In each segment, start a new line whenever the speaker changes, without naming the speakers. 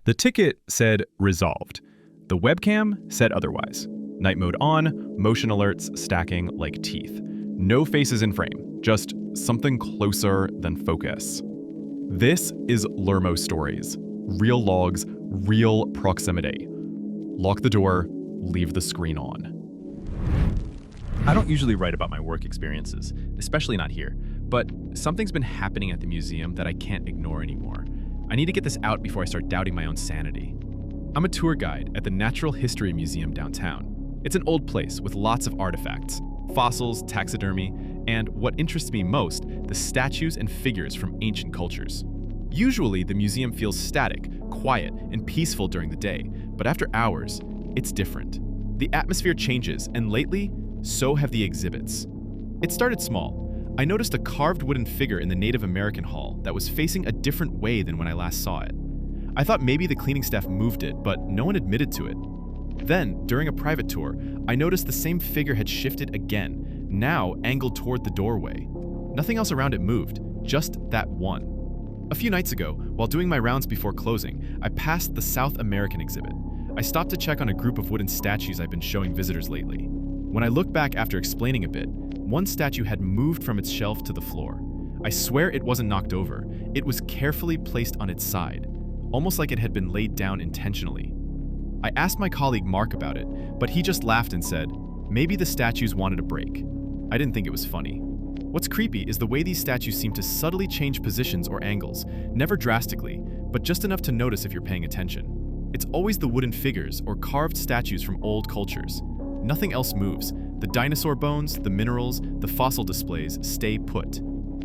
The ticket said resolved. The webcam said otherwise. Night mode on, motion alerts stacking like teeth. No faces in frame, just something closer than focus. This is Lermo Stories. Real logs, real proximity. Lock the door, leave the screen on.
I don't usually write about my work experiences, especially not here, but something's been happening at the museum that I can't ignore anymore. I need to get this out before I start doubting my own sanity. I'm a tour guide at the Natural History Museum downtown. It's an old place with lots of artifacts, fossils, taxidermy, and what interests me most, the statues and figures from ancient cultures. Usually, the museum feels static, quiet, and peaceful during the day, but after hours, it's different. The atmosphere changes, and lately, so have the exhibits. It started small. I noticed a carved wooden figure in the Native American hall that was facing a different way than when I last saw it. I thought maybe the cleaning staff moved it, but no one admitted to it. Then, during a private tour, I noticed the same figure had shifted again, now angled toward the doorway. Nothing else around it moved, just that one. A few nights ago, while doing my rounds before closing, I passed the South American exhibit. I stopped to check on a group of wooden statues I've been showing visitors lately. When I look back after explaining a bit, one statue had moved from its shelf to the floor. I swear it wasn't knocked over. It was carefully placed on its side, almost like it had been laid down intentionally. I asked my colleague Mark about it, but he just laughed and said, maybe the statues wanted a break. I didn't think it was funny. What's creepy is the way these statues seem to subtly change positions or angles, never drastically, but just enough to notice if you're paying attention. It's always the wooden figures or carved statues from old cultures. Nothing else moves. The dinosaur bones, the minerals, the fossil displays stay put.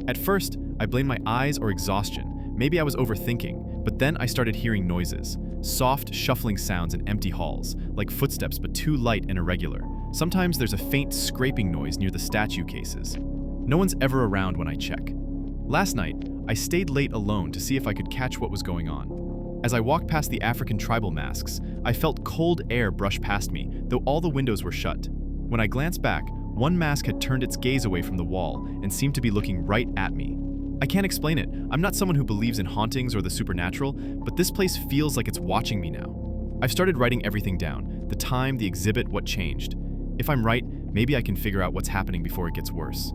At first, I blamed my eyes or exhaustion. Maybe I was overthinking, but then I started hearing noises. Soft, shuffling sounds in empty halls, like footsteps but too light and irregular. Sometimes there's a faint scraping noise near the statue cases. No one's ever around when I check. Last night, I stayed late alone to see if I could catch what was going on. As I walked past the African tribal masks, I felt cold air brush past me, though all the windows were shut. When I glanced back, one mask had turned its gaze away from the wall and seemed to be looking right at me. I can't explain it. I'm not someone who believes in hauntings or the supernatural, but this place feels like it's watching me now. I've started writing everything down, the time, the exhibit, what changed. If I'm right, maybe I can figure out what's happening before it gets worse.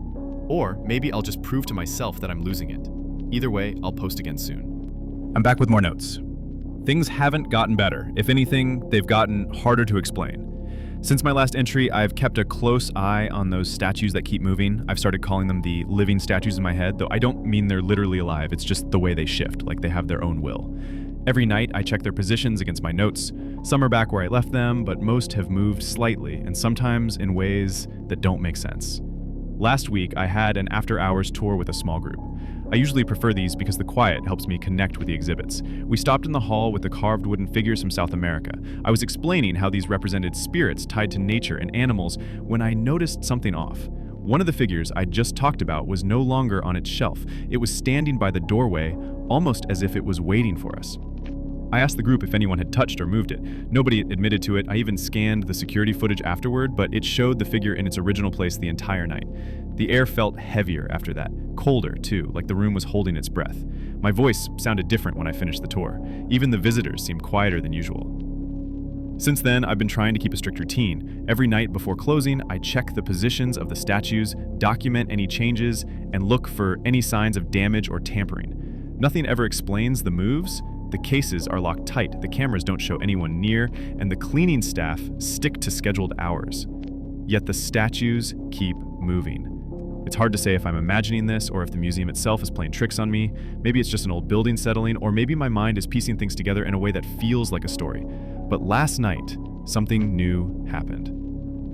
Or maybe I'll just prove to myself that I'm losing it. Either way, I'll post again soon.
I'm back with more notes. Things haven't gotten better. If anything, they've gotten harder to explain. Since my last entry, I've kept a close eye on those statues that keep moving. I've started calling them the living statues in my head, though I don't mean they're literally alive. It's just the way they shift, like they have their own will. Every night, I check their positions against my notes. Some are back where I left them, but most have moved slightly, and sometimes in ways that don't make sense. Last week, I had an after-hours tour with a small group. I usually prefer these because the quiet helps me connect with the exhibits. We stopped in the hall with the carved wooden figures from South America. I was explaining how these represented spirits tied to nature and animals when I noticed something off. One of the figures I just talked about was no longer on its shelf. It was standing by the doorway, almost as if it was waiting for us. I asked the group if anyone had touched or moved it. Nobody admitted to it. I even scanned the security footage afterward, but it showed the figure in its original place the entire night. The air felt heavier after that, colder too, like the room was holding its breath. My voice sounded different when I finished the tour. Even the visitors seemed quieter than usual. Since then, I've been trying to keep a strict routine. Every night before closing, I check the positions of the statues, document any changes, and look for any signs of damage or tampering. Nothing ever explains the moves. The cases are locked tight, the cameras don't show anyone near, and the cleaning staff stick to scheduled hours. Yet the statues keep moving. It's hard to say if I'm imagining this or if the museum itself is playing tricks on me. Maybe it's just an old building settling, or maybe my mind is piecing things together in a way that feels like a story. But last night, something new happened.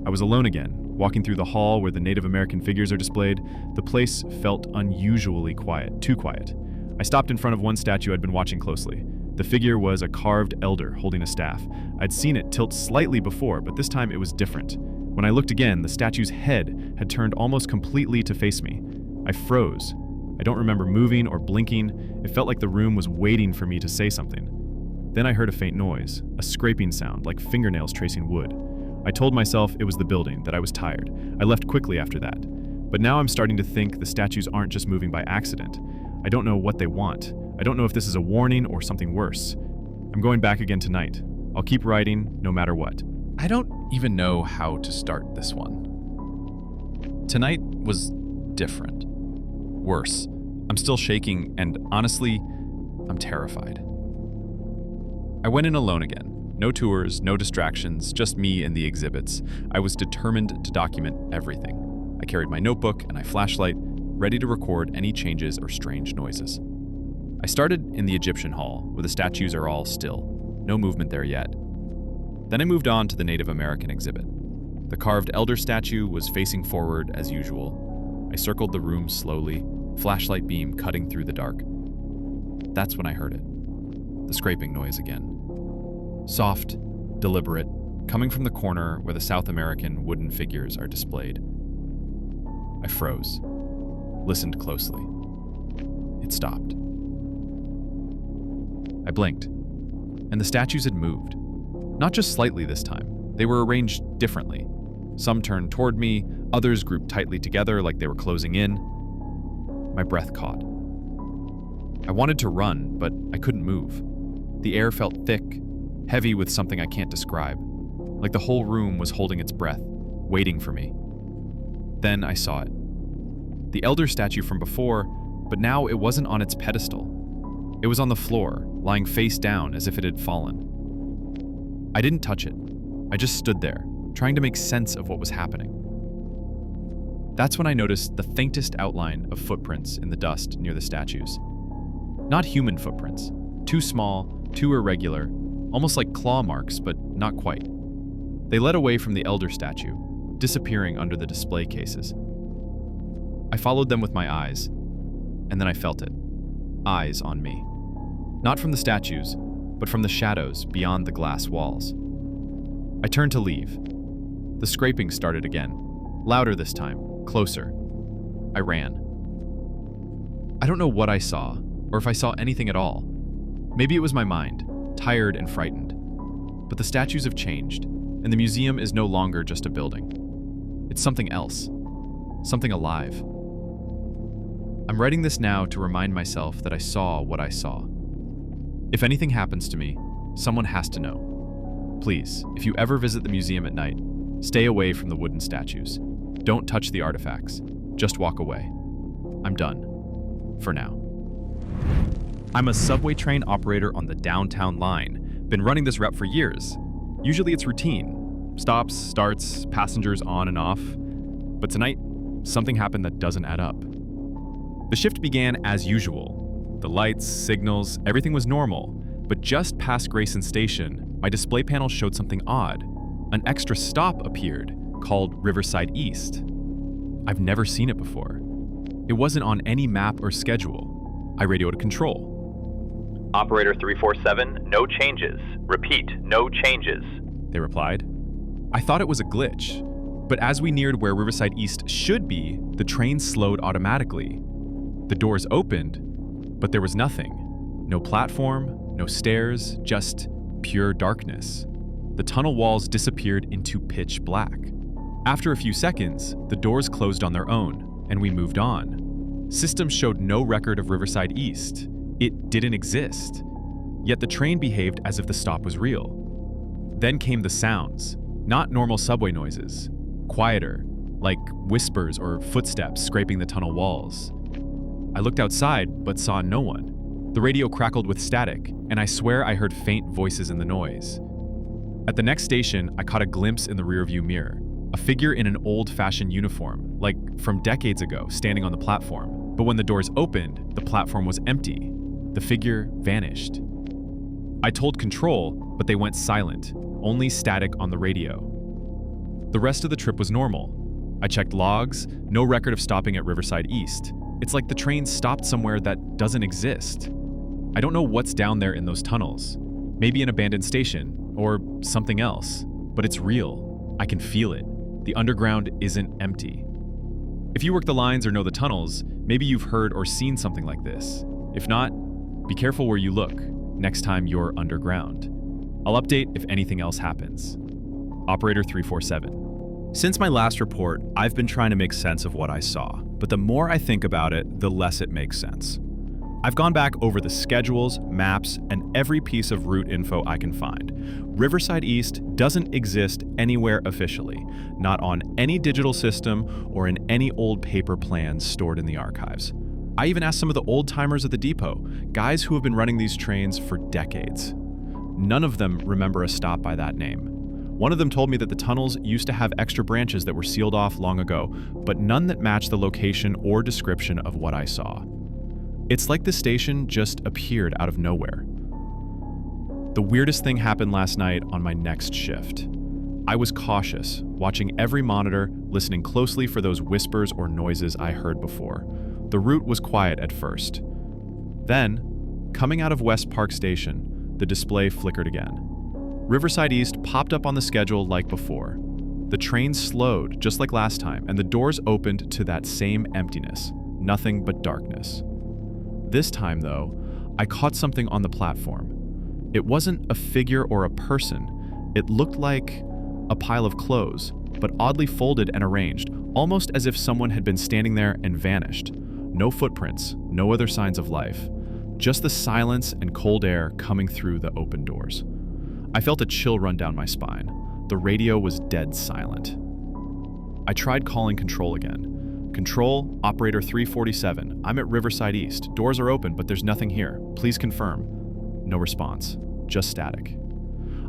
I was alone again, walking through the hall where the Native American figures are displayed. The place felt unusually quiet, too quiet. I stopped in front of one statue I'd been watching closely. The figure was a carved elder holding a staff. I'd seen it tilt slightly before, but this time it was different. When I looked again, the statue's head had turned almost completely to face me. I froze. I don't remember moving or blinking. It felt like the room was waiting for me to say something. Then I heard a faint noise, a scraping sound like fingernails tracing wood. I told myself it was the building, that I was tired. I left quickly after that. But now I'm starting to think the statues aren't just moving by accident. I don't know what they want. I don't know if this is a warning or something worse. I'm going back again tonight. I'll keep writing no matter what.
I don't even know how to start this one. Tonight was different. Worse. I'm still shaking, and honestly, I'm terrified. I went in alone again. No tours, no distractions, just me and the exhibits. I was determined to document everything. I carried my notebook and my flashlight, ready to record any changes or strange noises. I started in the Egyptian hall, where the statues are all still. No movement there yet. Then I moved on to the Native American exhibit. The carved elder statue was facing forward as usual. I circled the room slowly, flashlight beam cutting through the dark. That's when I heard it. The scraping noise again. Soft, deliberate, coming from the corner where the South American wooden figures are displayed. I froze, listened closely. It stopped. I blinked, and the statues had moved. Not just slightly this time, they were arranged differently. Some turned toward me, others grouped tightly together like they were closing in. My breath caught. I wanted to run, but I couldn't move. The air felt thick, heavy with something I can't describe, like the whole room was holding its breath, waiting for me. Then I saw it. The elder statue from before, but now it wasn't on its pedestal. It was on the floor, lying face down as if it had fallen. I didn't touch it. I just stood there, trying to make sense of what was happening. That's when I noticed the faintest outline of footprints in the dust near the statues. Not human footprints. Too small, too irregular, almost like claw marks, but not quite. They led away from the elder statue, disappearing under the display cases. I followed them with my eyes, and then I felt it. Eyes on me. Not from the statues, but from the shadows beyond the glass walls. I turned to leave. The scraping started again, louder this time, closer. I ran. I don't know what I saw, or if I saw anything at all. Maybe it was my mind, tired and frightened. But the statues have changed, and the museum is no longer just a building. It's something else. Something alive. I'm writing this now to remind myself that I saw what I saw. If anything happens to me, someone has to know. Please, if you ever visit the museum at night, stay away from the wooden statues. Don't touch the artifacts. Just walk away. I'm done. For now. I'm a subway train operator on the downtown line. Been running this route for years. Usually it's routine. Stops, starts, passengers on and off. But tonight, something happened that doesn't add up. The shift began as usual. The lights, signals, everything was normal. But just past Grayson Station, my display panel showed something odd. An extra stop appeared, called Riverside East. I've never seen it before. It wasn't on any map or schedule. I radioed control.
Operator 347, no changes. Repeat, no changes.
They replied. I thought it was a glitch, but as we neared where Riverside East should be, the train slowed automatically. The doors opened, but there was nothing. No platform, no stairs, just pure darkness. The tunnel walls disappeared into pitch black. After a few seconds, the doors closed on their own, and we moved on. Systems showed no record of Riverside East. It didn't exist. Yet the train behaved as if the stop was real. Then came the sounds, not normal subway noises, quieter, like whispers or footsteps scraping the tunnel walls. I looked outside, but saw no one. The radio crackled with static, and I swear I heard faint voices in the noise. At the next station, I caught a glimpse in the rearview mirror. A figure in an old-fashioned uniform, like from decades ago, standing on the platform. But when the doors opened, the platform was empty. The figure vanished. I told control, but they went silent, only static on the radio. The rest of the trip was normal. I checked logs, no record of stopping at Riverside East. It's like the train stopped somewhere that doesn't exist. I don't know what's down there in those tunnels. Maybe an abandoned station, or something else. But it's real. I can feel it. The underground isn't empty. If you work the lines or know the tunnels, maybe you've heard or seen something like this. If not, be careful where you look next time you're underground. I'll update if anything else happens. Operator 347.
Since my last report, I've been trying to make sense of what I saw, but the more I think about it, the less it makes sense. I've gone back over the schedules, maps, and every piece of route info I can find. Riverside East doesn't exist anywhere officially, not on any digital system or in any old paper plans stored in the archives. I even asked some of the old-timers at the depot, guys who have been running these trains for decades. None of them remember a stop by that name. One of them told me that the tunnels used to have extra branches that were sealed off long ago, but none that matched the location or description of what I saw. It's like the station just appeared out of nowhere. The weirdest thing happened last night on my next shift. I was cautious, watching every monitor, listening closely for those whispers or noises I heard before. The route was quiet at first. Then, coming out of West Park Station, the display flickered again. Riverside East popped up on the schedule like before. The train slowed, just like last time, and the doors opened to that same emptiness, nothing but darkness. This time, though, I caught something on the platform. It wasn't a figure or a person. It looked like a pile of clothes, but oddly folded and arranged, almost as if someone had been standing there and vanished. No footprints, no other signs of life. Just the silence and cold air coming through the open doors. I felt a chill run down my spine. The radio was dead silent. I tried calling control again. Control, operator 347. I'm at Riverside East. Doors are open, but there's nothing here. Please confirm. No response. Just static.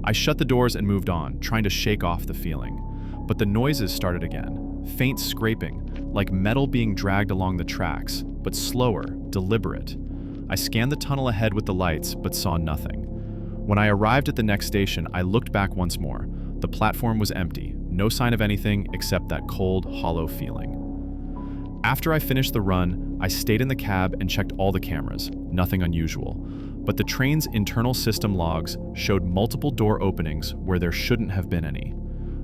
I shut the doors and moved on, trying to shake off the feeling. But the noises started again. Faint scraping, like metal being dragged along the tracks, but slower, deliberate. I scanned the tunnel ahead with the lights, but saw nothing. When I arrived at the next station, I looked back once more. The platform was empty, no sign of anything except that cold, hollow feeling. After I finished the run, I stayed in the cab and checked all the cameras, nothing unusual. But the train's internal system logs showed multiple door openings where there shouldn't have been any.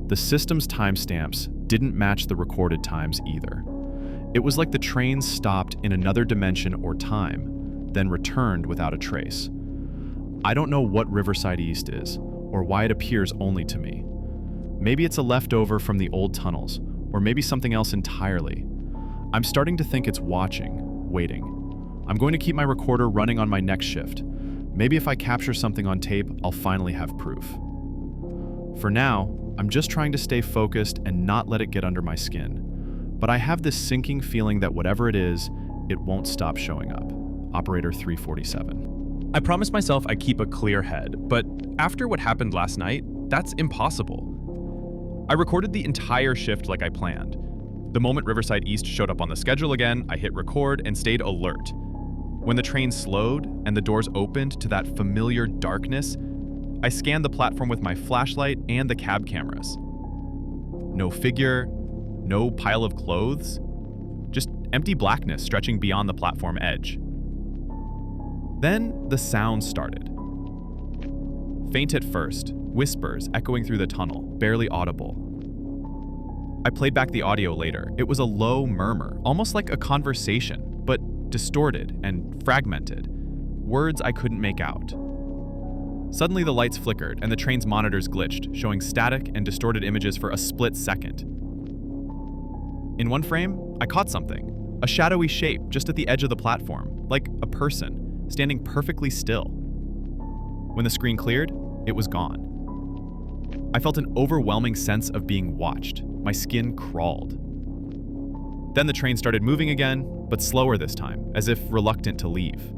The system's timestamps didn't match the recorded times either. It was like the train stopped in another dimension or time, then returned without a trace. I don't know what Riverside East is, or why it appears only to me. Maybe it's a leftover from the old tunnels, or maybe something else entirely. I'm starting to think it's watching, waiting. I'm going to keep my recorder running on my next shift. Maybe if I capture something on tape, I'll finally have proof. For now, I'm just trying to stay focused and not let it get under my skin. But I have this sinking feeling that whatever it is, it won't stop showing up. Operator 347.
I promised myself I'd keep a clear head, but after what happened last night, that's impossible. I recorded the entire shift like I planned. The moment Riverside East showed up on the schedule again, I hit record and stayed alert. When the train slowed and the doors opened to that familiar darkness, I scanned the platform with my flashlight and the cab cameras. No figure, no pile of clothes, just empty blackness stretching beyond the platform edge. Then the sound started. Faint at first, whispers echoing through the tunnel, barely audible. I played back the audio later. It was a low murmur, almost like a conversation, but distorted and fragmented. Words I couldn't make out. Suddenly the lights flickered and the train's monitors glitched, showing static and distorted images for a split second. In one frame, I caught something. A shadowy shape just at the edge of the platform, like a person, standing perfectly still. When the screen cleared, it was gone. I felt an overwhelming sense of being watched. My skin crawled. Then the train started moving again, but slower this time, as if reluctant to leave.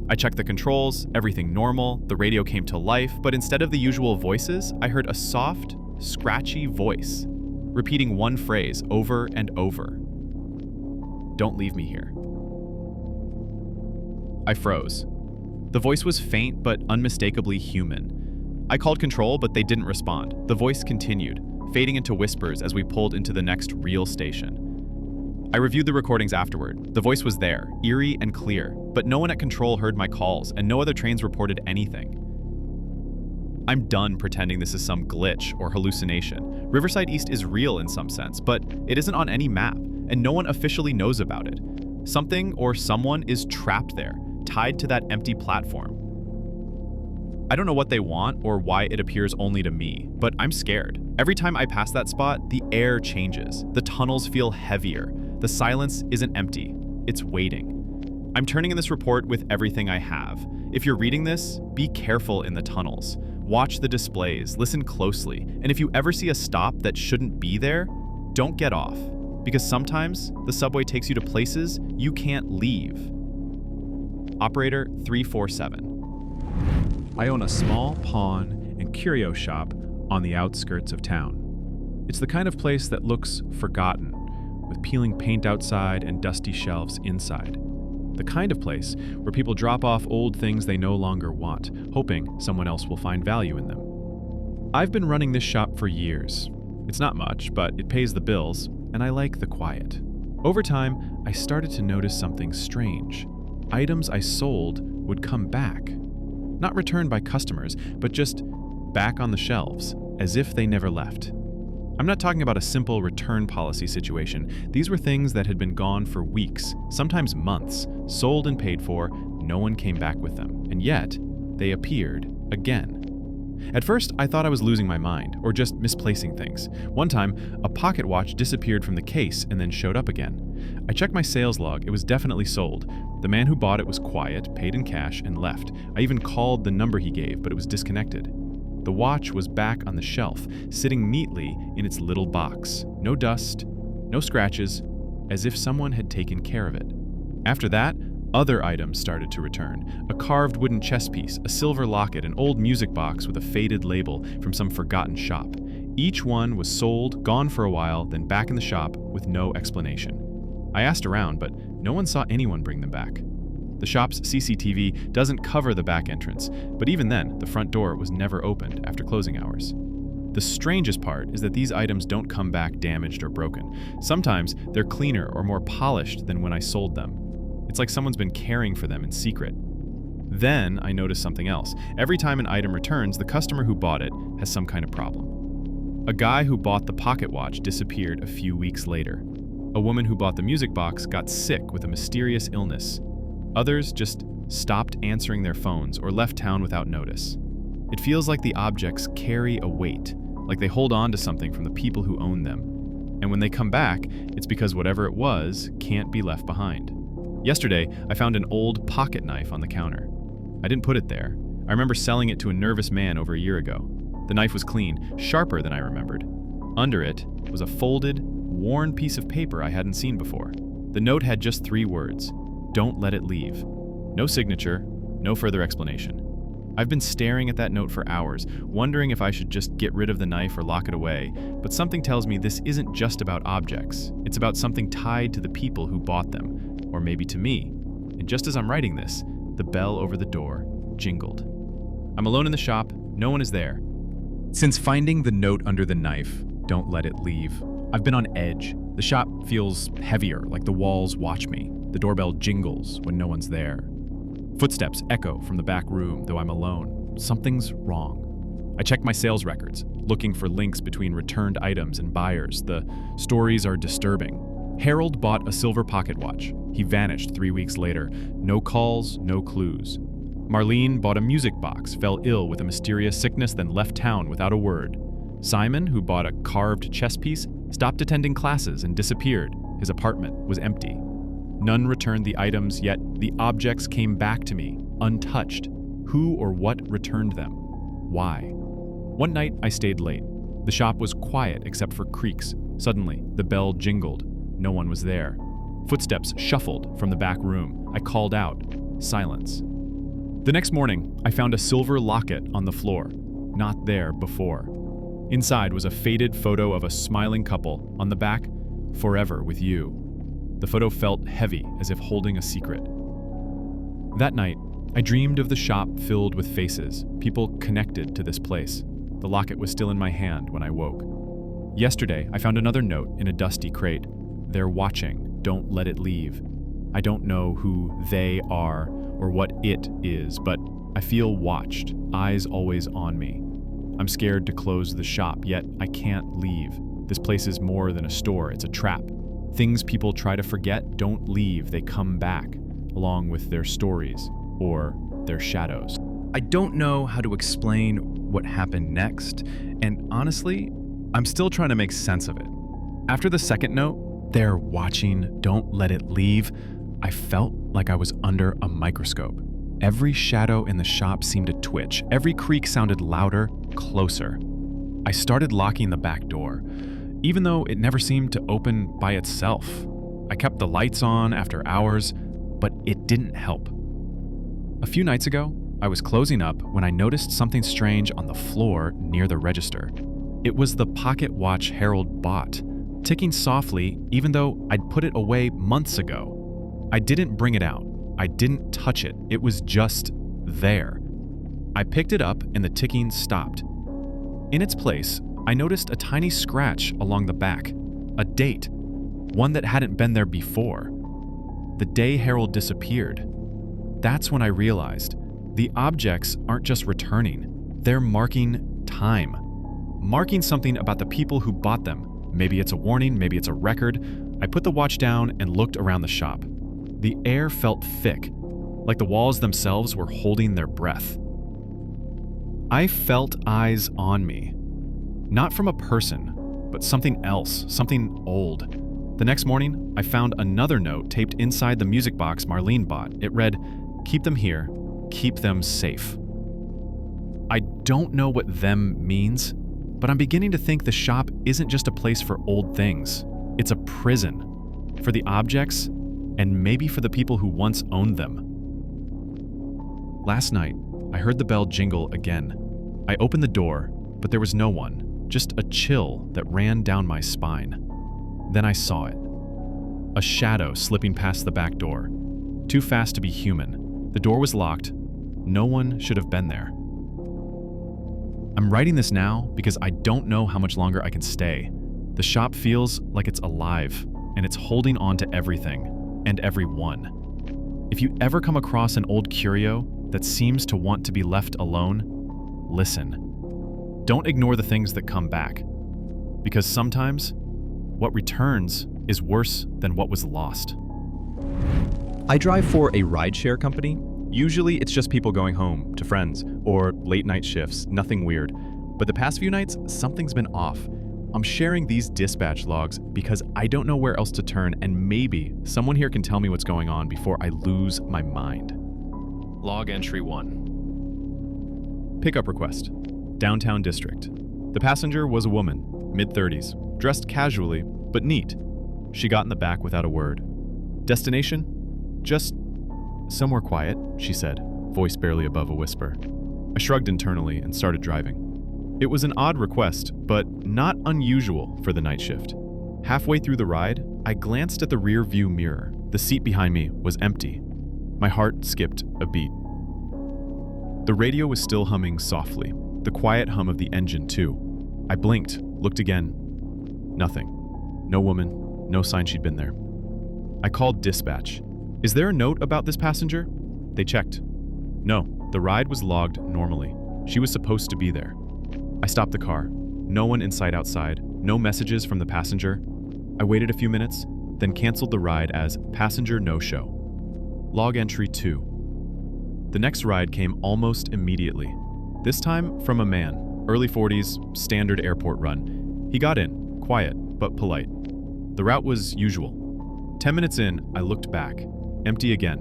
I checked the controls, everything normal, the radio came to life, but instead of the usual voices, I heard a soft, scratchy voice, repeating one phrase over and over. "Don't leave me here." I froze. The voice was faint but unmistakably human. I called control, but they didn't respond. The voice continued, fading into whispers as we pulled into the next real station. I reviewed the recordings afterward. The voice was there, eerie and clear, but no one at control heard my calls, and no other trains reported anything. I'm done pretending this is some glitch or hallucination. Riverside East is real in some sense, but it isn't on any map, and no one officially knows about it. Something or someone is trapped there, tied to that empty platform. I don't know what they want or why it appears only to me, but I'm scared. Every time I pass that spot, the air changes. The tunnels feel heavier. The silence isn't empty. It's waiting.
I'm turning in this report with everything I have. If you're reading this, be careful in the tunnels. Watch the displays, listen closely, and if you ever see a stop that shouldn't be there, don't get off, because sometimes the subway takes you to places you can't leave. Operator 347.
I own a small pawn and curio shop on the outskirts of town. It's the kind of place that looks forgotten, with peeling paint outside and dusty shelves inside. The kind of place where people drop off old things they no longer want, hoping someone else will find value in them. I've been running this shop for years. It's not much, but it pays the bills, and I like the quiet. Over time, I started to notice something strange. Items I sold would come back. Not returned by customers, but just back on the shelves, as if they never left. I'm not talking about a simple return policy situation. These were things that had been gone for weeks, sometimes months, sold and paid for. No one came back with them, and yet they appeared again. At first, I thought I was losing my mind, or just misplacing things. One time, a pocket watch disappeared from the case and then showed up again. I checked my sales log. It was definitely sold. The man who bought it was quiet, paid in cash, and left. I even called the number he gave, but it was disconnected. The watch was back on the shelf, sitting neatly in its little box. No dust, no scratches, as if someone had taken care of it. After that, other items started to return. A carved wooden chess piece, a silver locket, an old music box with a faded label from some forgotten shop. Each one was sold, gone for a while, then back in the shop with no explanation. I asked around, but no one saw anyone bring them back. The shop's CCTV doesn't cover the back entrance, but even then, the front door was never opened after closing hours. The strangest part is that these items don't come back damaged or broken. Sometimes they're cleaner or more polished than when I sold them. It's like someone's been caring for them in secret. Then I noticed something else. Every time an item returns, the customer who bought it has some kind of problem. A guy who bought the pocket watch disappeared a few weeks later. A woman who bought the music box got sick with a mysterious illness. Others just stopped answering their phones or left town without notice. It feels like the objects carry a weight, like they hold on to something from the people who own them. And when they come back, it's because whatever it was can't be left behind. Yesterday, I found an old pocket knife on the counter. I didn't put it there. I remember selling it to a nervous man over a year ago. The knife was clean, sharper than I remembered. Under it was a folded, worn piece of paper I hadn't seen before. The note had just 3 words: "Don't let it leave." No signature, no further explanation. I've been staring at that note for hours, wondering if I should just get rid of the knife or lock it away, but something tells me this isn't just about objects. It's about something tied to the people who bought them, or maybe to me. And just as I'm writing this, the bell over the door jingled. I'm alone in the shop, no one is there. Since finding the note under the knife, "Don't let it leave," I've been on edge. The shop feels heavier, like the walls watch me. The doorbell jingles when no one's there. Footsteps echo from the back room, though I'm alone. Something's wrong. I check my sales records, looking for links between returned items and buyers. The stories are disturbing. Harold bought a silver pocket watch. He vanished 3 weeks later. No calls, no clues. Marlene bought a music box, fell ill with a mysterious sickness, then left town without a word. Simon, who bought a carved chess piece, stopped attending classes and disappeared. His apartment was empty. None returned the items, yet the objects came back to me, untouched. Who or what returned them? Why? One night, I stayed late. The shop was quiet except for creaks. Suddenly, the bell jingled. No one was there. Footsteps shuffled from the back room. I called out. Silence. The next morning, I found a silver locket on the floor. Not there before. Inside was a faded photo of a smiling couple. On the back, "Forever with you." The photo felt heavy, as if holding a secret. That night, I dreamed of the shop filled with faces, people connected to this place. The locket was still in my hand when I woke. Yesterday, I found another note in a dusty crate. "They're watching. Don't let it leave." I don't know who they are or what it is, but I feel watched, eyes always on me. I'm scared to close the shop, yet I can't leave. This place is more than a store, it's a trap. Things people try to forget don't leave, they come back, along with their stories or their shadows. I don't know how to explain what happened next, and honestly, I'm still trying to make sense of it. After the second note, "They're watching, don't let it leave,"
I felt like I was under a microscope. Every shadow in the shop seemed to twitch. Every creak sounded louder, closer. I started locking the back door, even though it never seemed to open by itself. I kept the lights on after hours, but it didn't help. A few nights ago, I was closing up when I noticed something strange on the floor near the register. It was the pocket watch Harold bought, ticking softly even though I'd put it away months ago. I didn't bring it out. I didn't touch it. It was just there. I picked it up and the ticking stopped. In its place, I noticed a tiny scratch along the back, a date, one that hadn't been there before. The day Harold disappeared. That's when I realized the objects aren't just returning, they're marking time. Marking something about the people who bought them. Maybe it's a warning, maybe it's a record. I put the watch down and looked around the shop. The air felt thick, like the walls themselves were holding their breath. I felt eyes on me. Not from a person, but something else, something old. The next morning, I found another note taped inside the music box Marlene bought. It read, "Keep them here, keep them safe." I don't know what "them" means, but I'm beginning to think the shop isn't just a place for old things. It's a prison for the objects and maybe for the people who once owned them. Last night, I heard the bell jingle again. I opened the door, but there was no one, just a chill that ran down my spine. Then I saw it. A shadow slipping past the back door. Too fast to be human. The door was locked. No one should have been there. I'm writing this now because I don't know how much longer I can stay. The shop feels like it's alive, and it's holding on to everything and everyone. If you ever come across an old curio that seems to want to be left alone, listen. Don't ignore the things that come back, because sometimes what returns is worse than what was lost.
I drive for a rideshare company. Usually it's just people going home to friends or late night shifts, nothing weird. But the past few nights, something's been off. I'm sharing these dispatch logs because I don't know where else to turn, and maybe someone here can tell me what's going on before I lose my mind.
Log entry 1. Pickup request. Downtown district. The passenger was a woman, mid-30s, dressed casually, but neat. She got in the back without a word. Destination? Just somewhere quiet, she said, voice barely above a whisper. I shrugged internally and started driving. It was an odd request, but not unusual for the night shift. Halfway through the ride, I glanced at the rear view mirror. The seat behind me was empty. My heart skipped a beat. The radio was still humming softly, the quiet hum of the engine too. I blinked, looked again. Nothing. No woman, no sign she'd been there. I called dispatch. Is there a note about this passenger? They checked. No, the ride was logged normally. She was supposed to be there. I stopped the car. No one in sight outside, no messages from the passenger. I waited a few minutes, then canceled the ride as passenger no-show. Log entry 2. The next ride came almost immediately. This time from a man, early 40s, standard airport run. He got in, quiet but polite. The route was usual. 10 minutes in, I looked back. Empty again.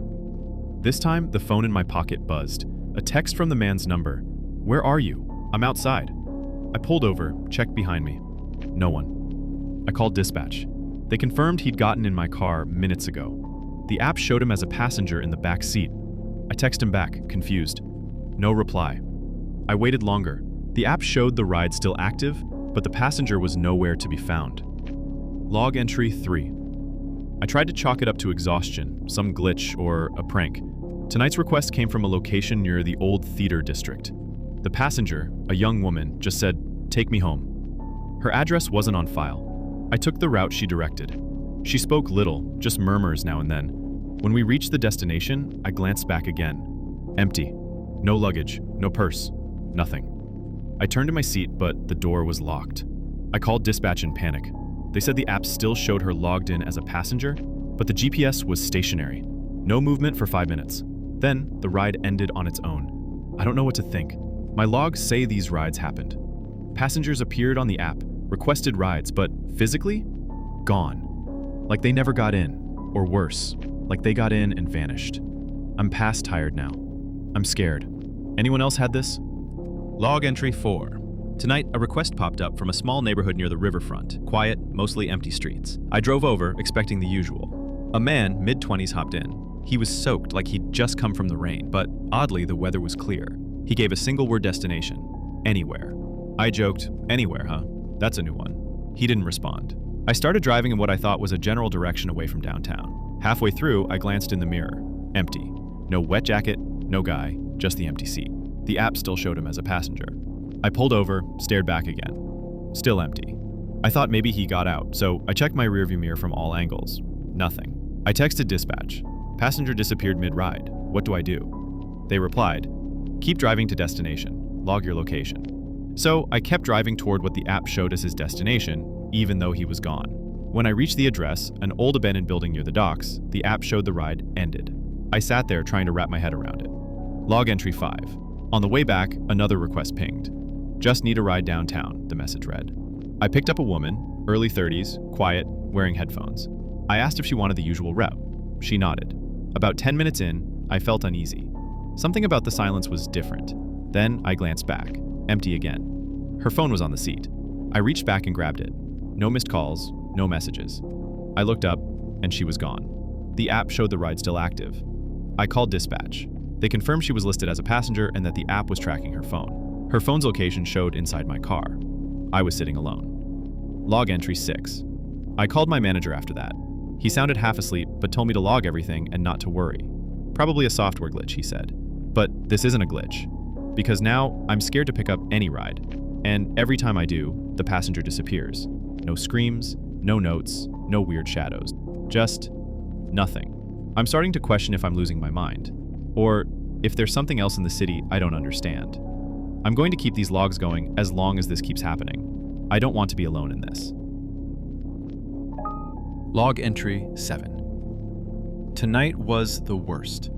This time, the phone in my pocket buzzed. A text from the man's number. "Where are you? I'm outside." I pulled over, checked behind me. No one. I called dispatch. They confirmed he'd gotten in my car minutes ago. The app showed him as a passenger in the back seat. I texted him back, confused. No reply. I waited longer. The app showed the ride still active, but the passenger was nowhere to be found. Log entry 3. I tried to chalk it up to exhaustion, some glitch, or a prank. Tonight's request came from a location near the old theater district. The passenger, a young woman, just said, "Take me home." Her address wasn't on file. I took the route she directed. She spoke little, just murmurs now and then. When we reached the destination, I glanced back again. Empty. No luggage, no purse, nothing. I turned to my seat, but the door was locked. I called dispatch in panic. They said the app still showed her logged in as a passenger, but the GPS was stationary. No movement for 5 minutes. Then, the ride ended on its own. I don't know what to think. My logs say these rides happened. Passengers appeared on the app, requested rides, but physically? Gone. Like they never got in. Or worse, like they got in and vanished. I'm past tired now. I'm scared. Anyone else had this? Log entry 4. Tonight, a request popped up from a small neighborhood near the riverfront. Quiet, mostly empty streets. I drove over, expecting the usual. A man, mid-20s, hopped in. He was soaked like he'd just come from the rain, but oddly, the weather was clear. He gave a single-word destination. Anywhere. I joked, anywhere, huh? That's a new one. He didn't respond. I started driving in what I thought was a general direction away from downtown. Halfway through, I glanced in the mirror. Empty. No wet jacket, no guy, just the empty seat. The app still showed him as a passenger. I pulled over, stared back again. Still empty. I thought maybe he got out, so I checked my rearview mirror from all angles. Nothing. I texted dispatch. Passenger disappeared mid-ride. What do I do? They replied, keep driving to destination. Log your location. So I kept driving toward what the app showed as his destination, even though he was gone. When I reached the address, an old abandoned building near the docks, the app showed the ride ended. I sat there trying to wrap my head around it. Log entry 5. On the way back, another request pinged. Just need a ride downtown, the message read. I picked up a woman, early 30s, quiet, wearing headphones. I asked if she wanted the usual route. She nodded. About 10 minutes in, I felt uneasy. Something about the silence was different. Then I glanced back. Empty again. Her phone was on the seat. I reached back and grabbed it. No missed calls, no messages. I looked up, and she was gone. The app showed the ride still active. I called dispatch. They confirmed she was listed as a passenger and that the app was tracking her phone. Her phone's location showed inside my car. I was sitting alone. Log entry 6. I called my manager after that. He sounded half asleep, but told me to log everything and not to worry. Probably a software glitch, he said. But this isn't a glitch. Because now, I'm scared to pick up any ride. And every time I do, the passenger disappears. No screams, no notes, no weird shadows. Just nothing. I'm starting to question if I'm losing my mind. Or if there's something else in the city I don't understand. I'm going to keep these logs going as long as this keeps happening. I don't want to be alone in this.
Log entry 7. Tonight was the worst.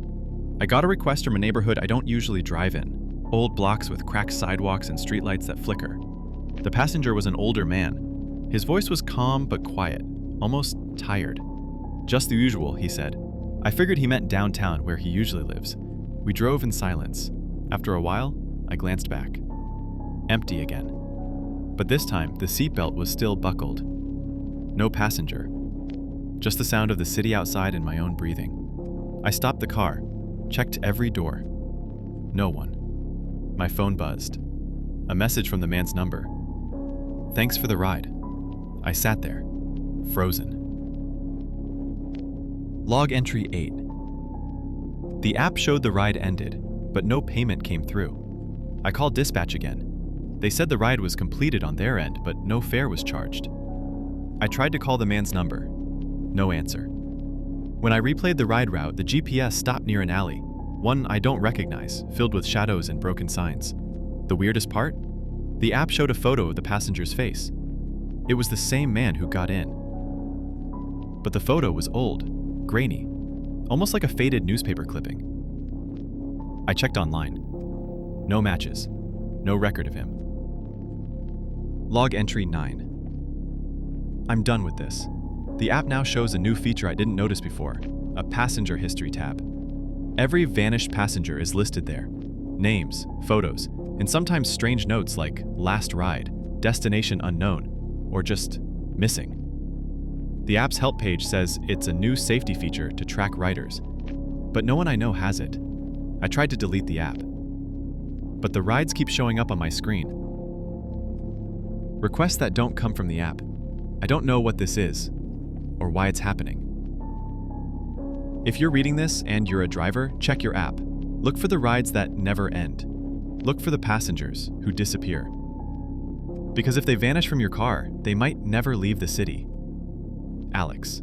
I got a request from a neighborhood I don't usually drive in. Old blocks with cracked sidewalks and streetlights that flicker. The passenger was an older man. His voice was calm but quiet, almost tired. Just the usual, he said. I figured he meant downtown where he usually lives. We drove in silence. After a while, I glanced back. Empty again. But this time, the seatbelt was still buckled. No passenger. Just the sound of the city outside and my own breathing. I stopped the car, checked every door. No one. My phone buzzed. A message from the man's number. Thanks for the ride. I sat there, frozen. Log entry 8. The app showed the ride ended, but no payment came through. I called dispatch again. They said the ride was completed on their end, but no fare was charged. I tried to call the man's number. No answer. When I replayed the ride route, the GPS stopped near an alley, one I don't recognize, filled with shadows and broken signs. The weirdest part? The app showed a photo of the passenger's face. It was the same man who got in. But the photo was old, grainy, almost like a faded newspaper clipping. I checked online. No matches. No record of him. Log entry 9. I'm done with this. The app now shows a new feature I didn't notice before, a passenger history tab. Every vanished passenger is listed there. Names, photos, and sometimes strange notes like last ride, destination unknown, or just missing. The app's help page says it's a new safety feature to track riders, but no one I know has it. I tried to delete the app, but the rides keep showing up on my screen. Requests that don't come from the app. I don't know what this is, or why it's happening. If you're reading this and you're a driver, check your app. Look for the rides that never end. Look for the passengers who disappear. Because if they vanish from your car, they might never leave the city. Alex.